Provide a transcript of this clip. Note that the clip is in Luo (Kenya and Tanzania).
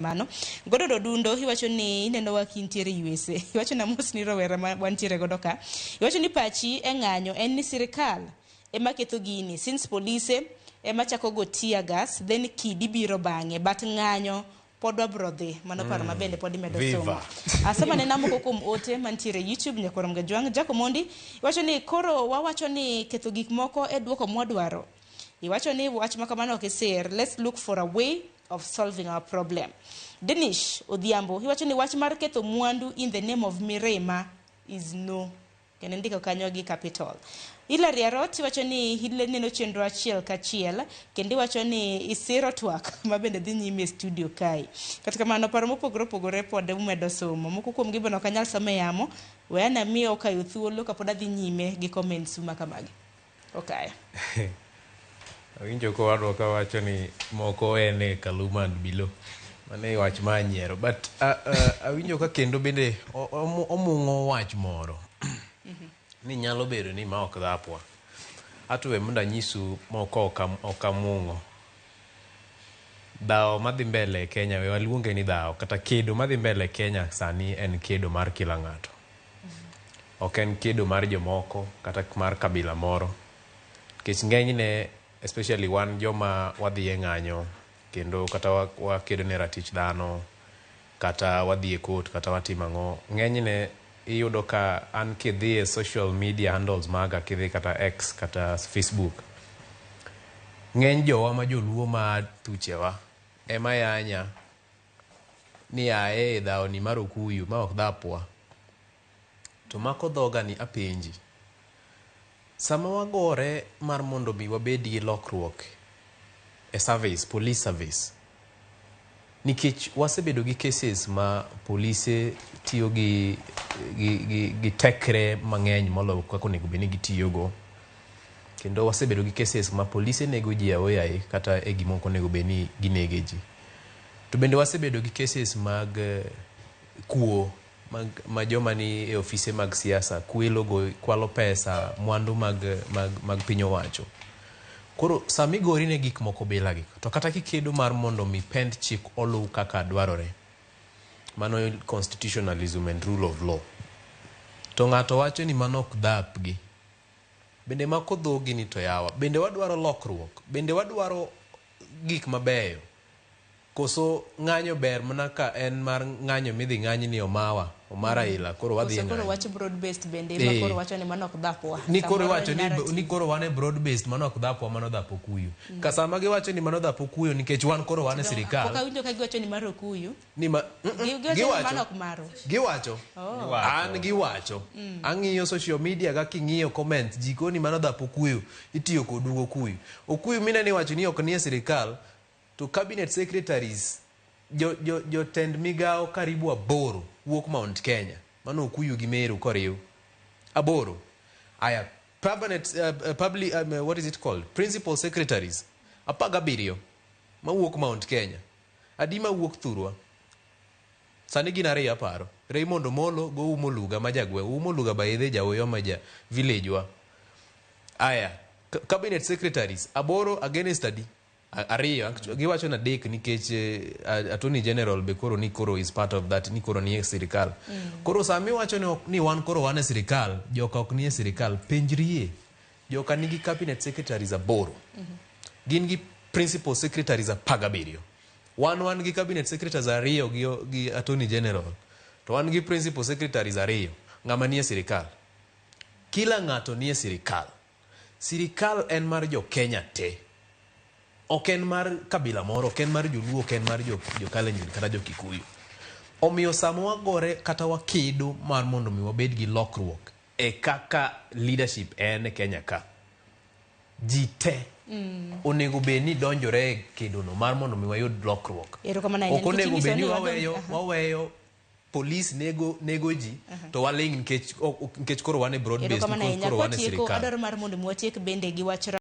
mano godo dundo iwacho ni ineno wakintiere USA iwacho na mos ni rowera ma wantiere godo ka iwacho ni pachi e ng'anyo en ni sirikal ema ketho gini since police ema chako go tear gas then kidi biro bang'e but ng'anyo pod wabro dhi mano paro mabende pod imedo somo asema ne namoko kuom ote mantiere YouTube nyakorom Gajwang Jaco Mondi iwacho ni koro wawacho ni ketho gik moko e duoko mwadwaro iwacho ni wach makamano ok ser let's look for a way of solving our problem. Denish Odhiambo iwacho ni wach mar ketho mwandu in the name of Mirema is no kendo ndiko kanyo gi capital. Hilary Arot iwacho ni hile neno chenro achiel kachiel kendo iwacho ni isiro twak mabende dhi nyime studio kai. Katika mano paro mopogore pod umedo somo moko kuom gibo no kanyal some yamo we ana miyo kayo thuolo kapod adhi nyime gi comments makamagi. Okay. Awinjo ko wadwa ka wacho ni moko ene Kaluma and Bilo mane wach manyiero but awinjo ka kendo bende omungo wach moro ni nyalo bedo ni ma ok dhapwa atuwe munda nyisu moko okamungo dao madhi mbele Kenya we waluonge ni dao kata kedo madhi mbele Kenya sani en kedo mar kila ng'ato ok en kedo mar jomoko kata mar kabila moro kech ng'enyne especially wan joma wadhi e ng'anyo kendo kata wakedo ne ratich dhano kata wadhi e court kata watimo ang'o ng'enyne iyudo ka an kidhi e social media handles maga kidhi kata X kata Facebook ng'eny jowa ma joluo ma thuchewa ema yanya ni ae dhao ni mar Okuyu ma ok dhapwa to mako dhoga ni apenji sama wagore mar mondo mi wabed gi lokruok e service police service nikech wasebedo gi cases ma police tiyo gi tekre mang'eny molo kako nego beni gitiyogo kendo wasebedo gi cases ma police nego ji aoyaye kata e gimoko nego beni ginege ji to bende wasebedo gi cases mag kuo ma joma ni e ofise mag siasa kwalo pesa mwandu mag piny owacho koro sami gori ne gik moko bila gi to kata kikedo mar mondo mi pend chik olu kaka dwarore mano constitutionalism and rule of law to ng'ato wacho ni mano ok dhapgi bende mako dhogi ni to yawa bende wadwaro lokruok bende wadwaro gik mabeyo koso ng'anyo ber mana ka en mar ng'anyo midhi ng'anyi ni Omara ila koro wadhi ng'anyo koro wach broad based bende ma koro wacho ni mano ok dhapwa ni koro wacho ni koro wane broad based mano ok dhapwa mano dhapo Okuyu kasa ma giwacho ni mano dhapo Okuyu nikech wan koro wane sirikal ok awinjo ka giwacho ni mar Okuyu ni giwacho an giwacho ang'iyo social media ga king'iyo comments jiko ni mano dhapo Okuyu itiyo kod Okuyu mina ni wacho ni ok nie sirikal to cabinet secretaries tend migao karibu aboro wuok Mount Kenya mano Okuyu gi Meru koriw aboro aya permanent public what is it called principal secretaries apagabiriyo ma wuok Mount Kenya adima wuok Thurwa sani gin ariyo aparo Raymond Omolo go Umo Luga ma jagwe Umo Luga baidhe jaoyo ma ja village wa aya cabinet secretaries aboro against adi ariyo giwacho na dek nikech attorney general be koro ni koro is part of that ni koro ni sirikal koro sami wacho ni wan koro wan e sirikal joka ok ni e sirikal penjrie joka nigi cabinet secretaries aboro gin gi principal secretaries apagabiriyo wan gi cabinet secretaries ariyo gi attorney general to wan gi principal secretaries ariyo ng'ama ni e sirikal kila ng'ato ni e sirikal en mar jo Kenya te ok en mar kabila moro ok en mar joluo ok en mar jokalenjin kata jokikuyu omiyo samo wagore kata wakedo mar mondo mi wabed gi lokruok e kaka leadership en e Kenya ka ji te onego bed ni donjore e kedono mar mondo mi wayud lokruok ok onego bed ni waweyo police nego ji to waling nikech koro wane broad based koro wane sirikal adwaro mar mondo mi watiek bende gi wach